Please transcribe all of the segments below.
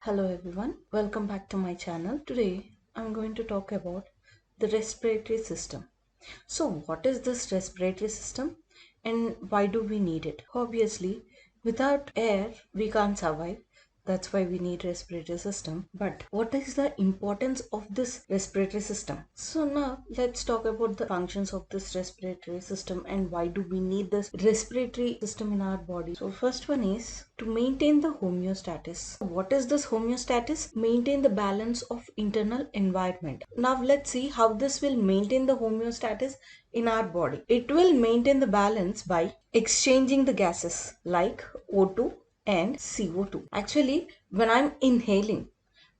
Hello everyone, welcome back to my channel. Today I'm going to talk about the respiratory system. So what is this respiratory system and why do we need it? Obviously, without air we can't survive. That's why we need respiratory system. But what is the importance of this respiratory system? So now let's talk about the functions of this respiratory system and why do we need this respiratory system in our body. So first one is to maintain the homeostasis. What is this homeostasis? Maintain the balance of internal environment. Now let's see how this will maintain the homeostasis in our body. It will maintain the balance by exchanging the gases like O2 and CO2. Actually, when I'm inhaling,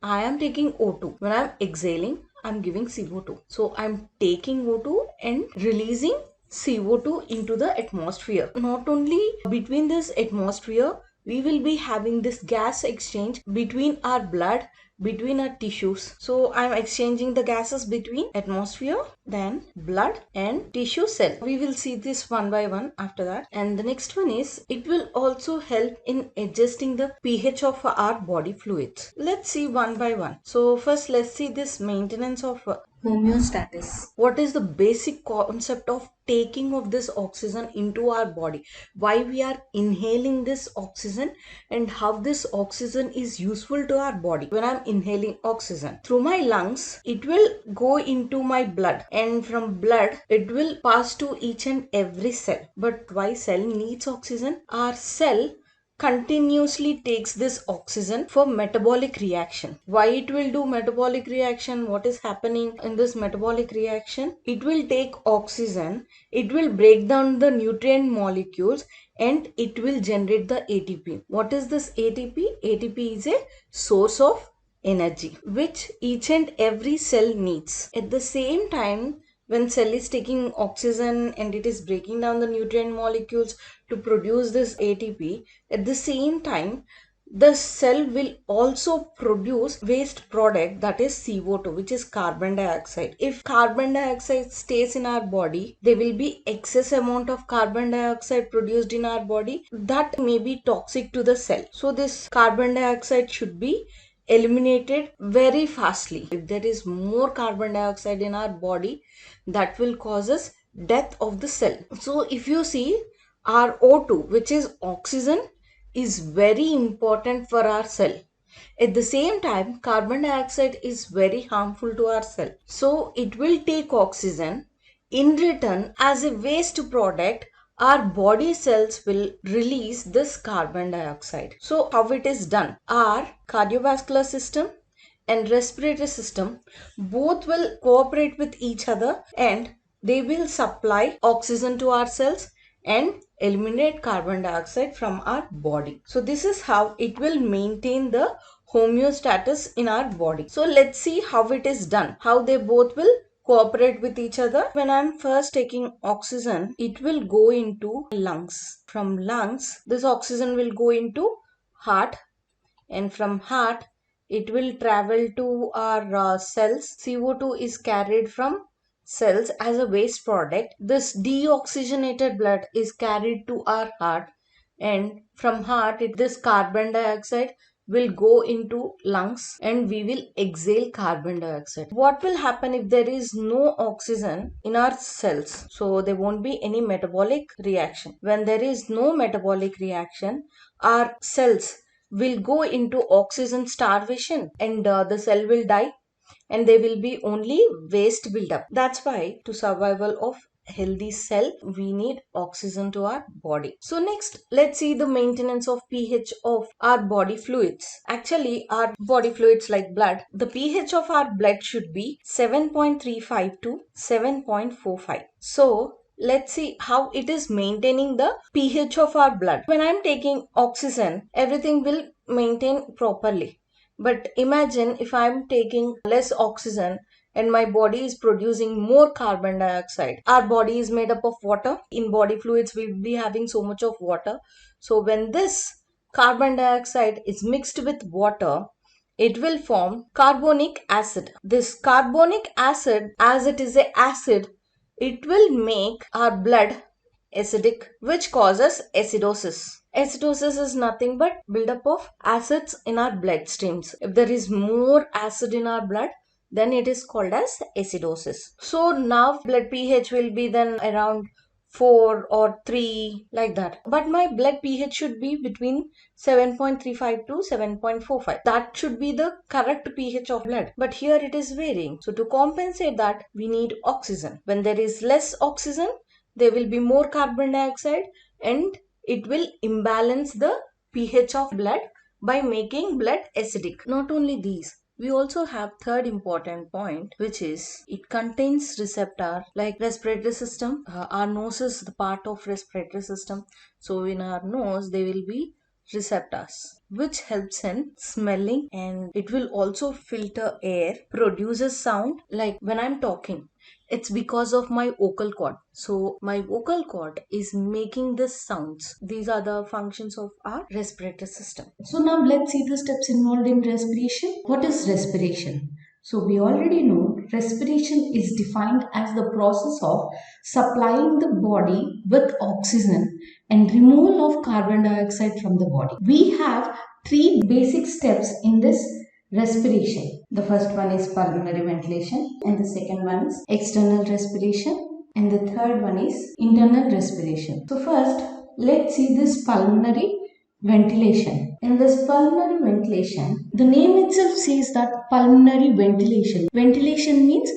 I am taking O2. When I'm exhaling, I'm giving CO2. So I'm taking O2 and releasing CO2 into the atmosphere. Not only between this atmosphere, we will be having this gas exchange between our blood, between our tissues. So I'm exchanging the gases between atmosphere, then blood and tissue cell. We will see this one by one after that. And the next one is it will also help in adjusting the pH of our body fluids. Let's see one by one. So first let's see this maintenance of homeostasis. What is the basic concept of taking of this oxygen into our body? Why we are inhaling this oxygen and how this oxygen is useful to our body? When I'm inhaling oxygen through my lungs, it will go into my blood, and from blood it will pass to each and every cell. But why cell needs oxygen? Our cell continuously takes this oxygen for metabolic reaction. Why it will do metabolic reaction? What is happening in this metabolic reaction? It will take oxygen, it will break down the nutrient molecules, and it will generate the ATP. What is this ATP? ATP is a source of energy which each and every cell needs. At the same time, when cell is taking oxygen and it is breaking down the nutrient molecules to produce this ATP, at the same time the cell will also produce waste product, that is CO2, which is carbon dioxide. If carbon dioxide stays in our body, there will be excess amount of carbon dioxide produced in our body that may be toxic to the cell. So this carbon dioxide should be eliminated very fastly. If there is more carbon dioxide in our body, that will cause us death of the cell. So if you see, our O2, which is oxygen, is very important for our cell. At the same time, carbon dioxide is very harmful to our cell. So it will take oxygen. In return, as a waste product, our body cells will release this carbon dioxide. So how it is done? Our cardiovascular system and respiratory system both will cooperate with each other and they will supply oxygen to our cells and eliminate carbon dioxide from our body. So this is how it will maintain the homeostasis in our body. So let's see how it is done, how they both will cooperate with each other. When I'm first taking oxygen, it will go into lungs. From lungs, this oxygen will go into heart, and from heart it will travel to our cells. CO2 is carried from cells as a waste product. This deoxygenated blood is carried to our heart, and from heart this carbon dioxide will go into lungs and we will exhale carbon dioxide. What will happen if there is no oxygen in our cells? So there won't be any metabolic reaction. When there is no metabolic reaction, our cells will go into oxygen starvation and the cell will die and there will be only waste buildup. That's why to survival of healthy cell we need oxygen to our body. So next, let's see the maintenance of pH of our body fluids. Actually, our body fluids like blood, the pH of our blood should be 7.35 to 7.45. So let's see how it is maintaining the pH of our blood. When I'm taking oxygen, everything will maintain properly. But imagine if I'm taking less oxygen and my body is producing more carbon dioxide. Our body is made up of water. In body fluids, we'll be having so much of water. So when this carbon dioxide is mixed with water, it will form carbonic acid. This carbonic acid, as it is an acid, it will make our blood acidic, which causes acidosis. Acidosis is nothing but buildup of acids in our bloodstreams. If there is more acid in our blood, then it is called as acidosis. So now blood pH will be then around 4 or 3, like that. But my blood pH should be between 7.35 to 7.45. That should be the correct pH of blood. But here it is varying. So to compensate that, we need oxygen. When there is less oxygen, there will be more carbon dioxide and it will imbalance the pH of blood by making blood acidic. Not only these, we also have third important point, which is it contains receptor like respiratory system. Our nose is the part of respiratory system. So in our nose, there will be receptors which helps in smelling, and it will also filter air, produces sound. Like when I'm talking, it's because of my vocal cord. So my vocal cord is making these sounds. These are the functions of our respiratory system. So now let's see the steps involved in respiration. What is respiration? So we already know respiration is defined as the process of supplying the body with oxygen and removal of carbon dioxide from the body. We have three basic steps in this respiration. The first one is pulmonary ventilation, and the second one is external respiration, and the third one is internal respiration. So first, let's see this pulmonary ventilation. In this pulmonary ventilation, the name itself says that pulmonary ventilation. Ventilation means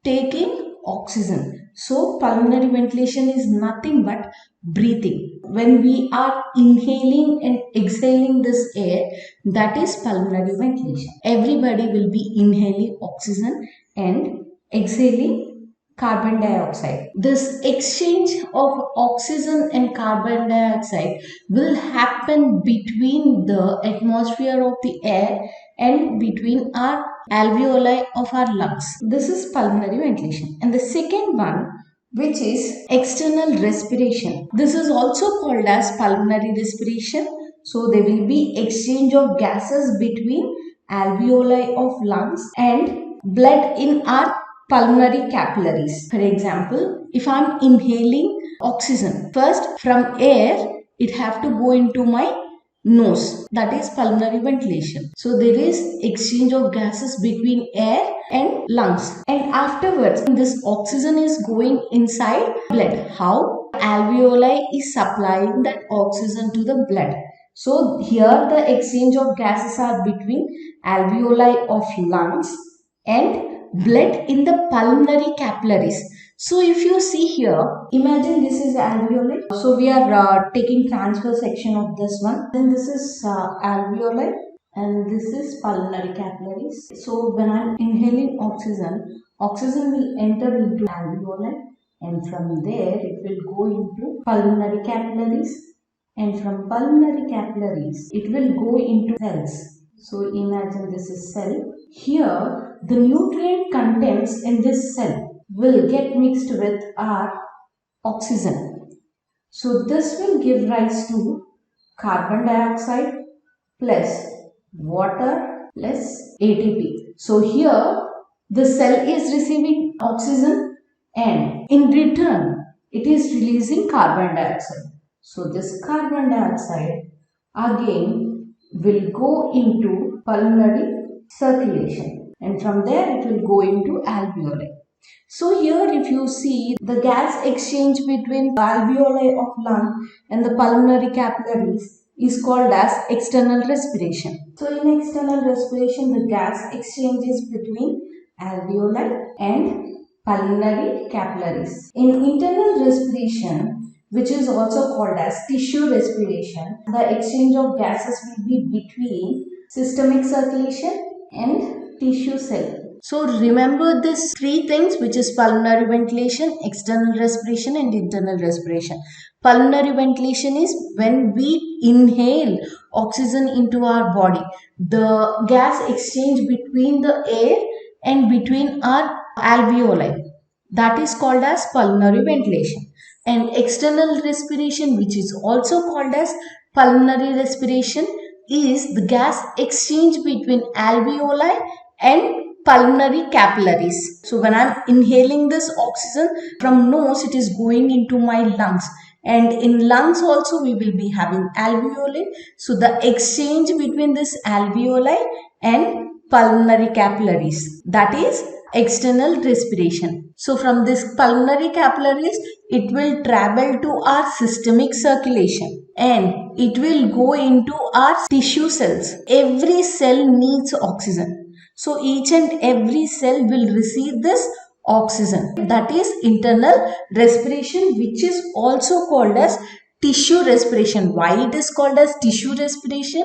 taking oxygen. So pulmonary ventilation is nothing but breathing. When we are inhaling and exhaling this air, that is pulmonary ventilation. Everybody will be inhaling oxygen and exhaling carbon dioxide. This exchange of oxygen and carbon dioxide will happen between the atmosphere of the air and between our alveoli of our lungs. This is pulmonary ventilation. And the second one, which is external respiration. This is also called as pulmonary respiration. So there will be exchange of gases between alveoli of lungs and blood in our pulmonary capillaries. For example, if I am inhaling oxygen, first from air, it have to go into my nose. That is pulmonary ventilation. So there is exchange of gases between air and lungs. And afterwards, this oxygen is going inside blood. How? Alveoli is supplying that oxygen to the blood. So here the exchange of gases are between alveoli of lungs and blood in the pulmonary capillaries. So if you see here, imagine this is alveoli. So we are taking transfer section of this one. Then this is alveoli and this is pulmonary capillaries. So when I am inhaling oxygen, oxygen will enter into alveoli and from there it will go into pulmonary capillaries, and from pulmonary capillaries it will go into cells. So imagine this is cell. Here the nutrient contents in this cell will get mixed with our oxygen. So this will give rise to carbon dioxide plus water plus ATP. So here the cell is receiving oxygen and in return it is releasing carbon dioxide. So this carbon dioxide again will go into pulmonary circulation and from there it will go into alveoli. So here if you see the gas exchange between alveoli of lung and the pulmonary capillaries is called as external respiration. So in external respiration, the gas exchange is between alveoli and pulmonary capillaries. In internal respiration, which is also called as tissue respiration, the exchange of gases will be between systemic circulation and tissue cell. So remember these three things, which is pulmonary ventilation, external respiration and internal respiration. Pulmonary ventilation is when we inhale oxygen into our body. The gas exchange between the air and between our alveoli. That is called as pulmonary ventilation. And external respiration, which is also called as pulmonary respiration, is the gas exchange between alveoli and pulmonary capillaries. So when I am inhaling this oxygen from nose, it is going into my lungs And in lungs also we will be having alveoli. So the exchange between this alveoli and pulmonary capillaries, that is external respiration. So from this pulmonary capillaries, it will travel to our systemic circulation and it will go into our tissue cells. Every cell needs oxygen. So each and every cell will receive this oxygen. That is internal respiration, which is also called as tissue respiration. Why it is called as tissue respiration?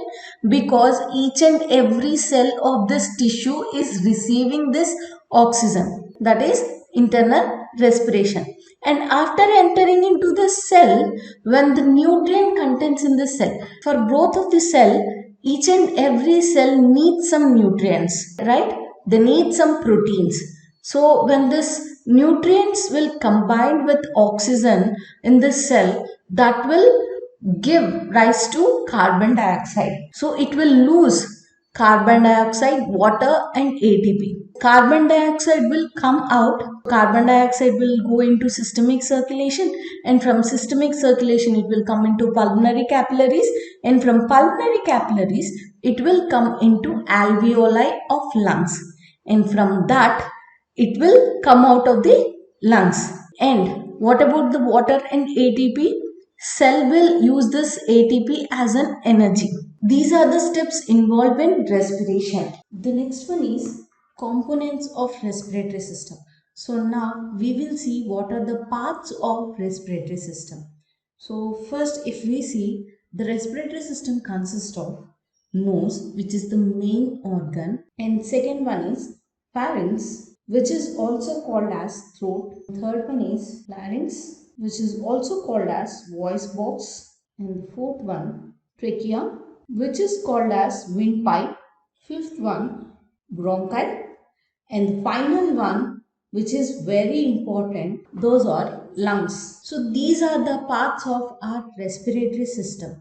Because each and every cell of this tissue is receiving this oxygen. That is internal respiration. And after entering into the cell, when the nutrient contents in the cell, for growth of the cell, each and every cell needs some nutrients, right? They need some proteins. So when this nutrients will combine with oxygen in the cell, that will give rise to carbon dioxide. So it will lose carbon dioxide, water and ATP. Carbon dioxide will come out. Carbon dioxide will go into systemic circulation, and from systemic circulation it will come into pulmonary capillaries, and from pulmonary capillaries it will come into alveoli of lungs, and from that it will come out of the lungs. And what about the water and ATP? Cell will use this ATP as an energy. These are the steps involved in respiration. The next one is components of respiratory system. So now we will see what are the parts of respiratory system. So first, if we see, the respiratory system consists of nose, which is the main organ, and second one is pharynx, which is also called as throat. Third one is larynx, which is also called as voice box, and the fourth one trachea, which is called as windpipe. Fifth one bronchi, and the final one, which is very important, those are lungs. So these are the parts of our respiratory system.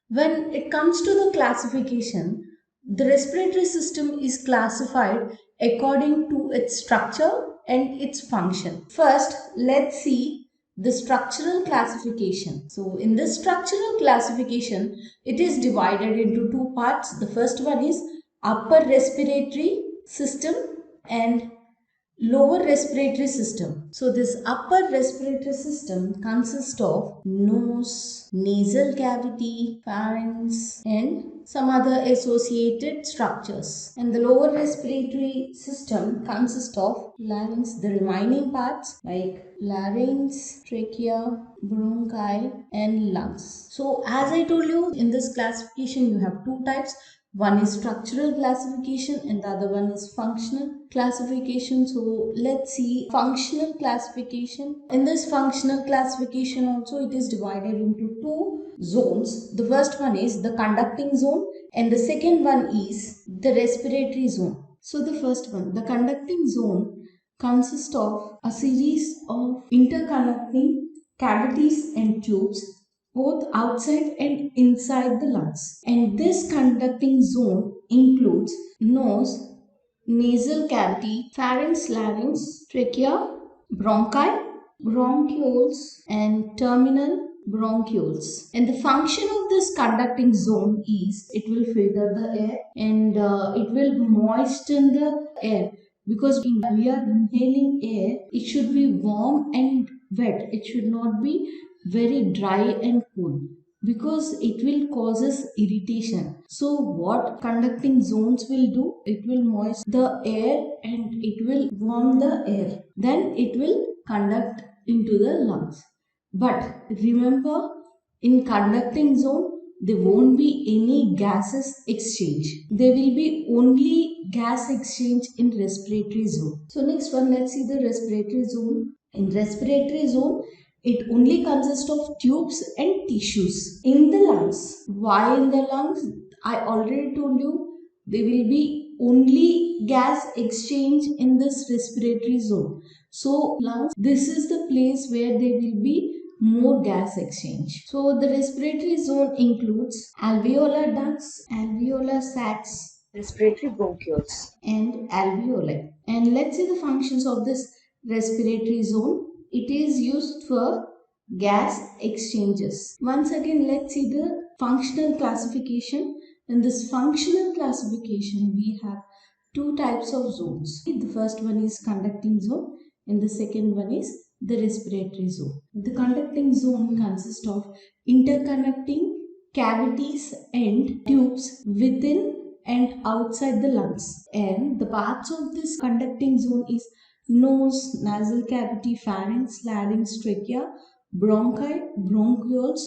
When it comes to the classification, the respiratory system is classified according to its structure and its function. First, let's see the structural classification. So in this structural classification, it is divided into two parts. The first one is upper respiratory system and lower respiratory system. So this upper respiratory system consists of nose, nasal cavity, pharynx and some other associated structures. And the lower respiratory system consists of larynx, the remaining parts like larynx, trachea, bronchi and lungs. So as I told you, in this classification you have two types. One is structural classification and the other one is functional classification. So let's see functional classification. In this functional classification also it is divided into two zones. The first one is the conducting zone and the second one is the respiratory zone. So the first one, the conducting zone, consists of a series of interconnecting cavities and tubes both outside and inside the lungs. And this conducting zone includes nose, nasal cavity, pharynx, larynx, trachea, bronchi, bronchioles, and terminal bronchioles. And the function of this conducting zone is it will filter the air and it will moisten the air, because when we are inhaling air, it should be warm and wet. It should not be very dry and cool, because it will causes irritation. So what conducting zones will do, it will moisten the air and it will warm the air, then it will conduct into the lungs. But remember, in conducting zone there won't be any gases exchange. There will be only gas exchange in respiratory zone. So next one, let's see the respiratory zone. In respiratory zone, it only consists of tubes and tissues. In the lungs, why in the lungs? I already told you, there will be only gas exchange in this respiratory zone. So lungs, this is the place where there will be more gas exchange. So the respiratory zone includes alveolar ducts, alveolar sacs, respiratory bronchioles and alveoli. And let's see the functions of this respiratory zone. It is used for gas exchanges. Once again, let's see the functional classification. In this functional classification, we have two types of zones. The first one is conducting zone and the second one is the respiratory zone. The conducting zone consists of interconnecting cavities and tubes within and outside the lungs. And the parts of this conducting zone is nose, nasal cavity, pharynx, larynx, trachea, bronchi, bronchioles,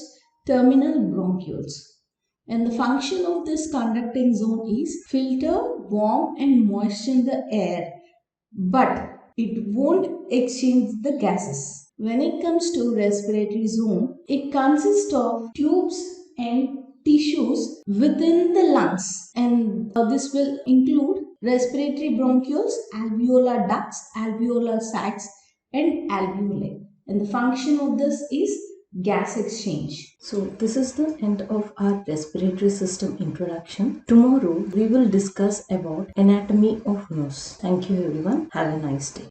terminal bronchioles. And the function of this conducting zone is filter, warm and moisten the air, but it won't exchange the gases. When it comes to respiratory zone, it consists of tubes and tissues within the lungs, and this will include respiratory bronchioles, alveolar ducts, alveolar sacs and alveoli. And the function of this is gas exchange. So this is the end of our respiratory system introduction. Tomorrow we will discuss about anatomy of nose. Thank you everyone. Have a nice day.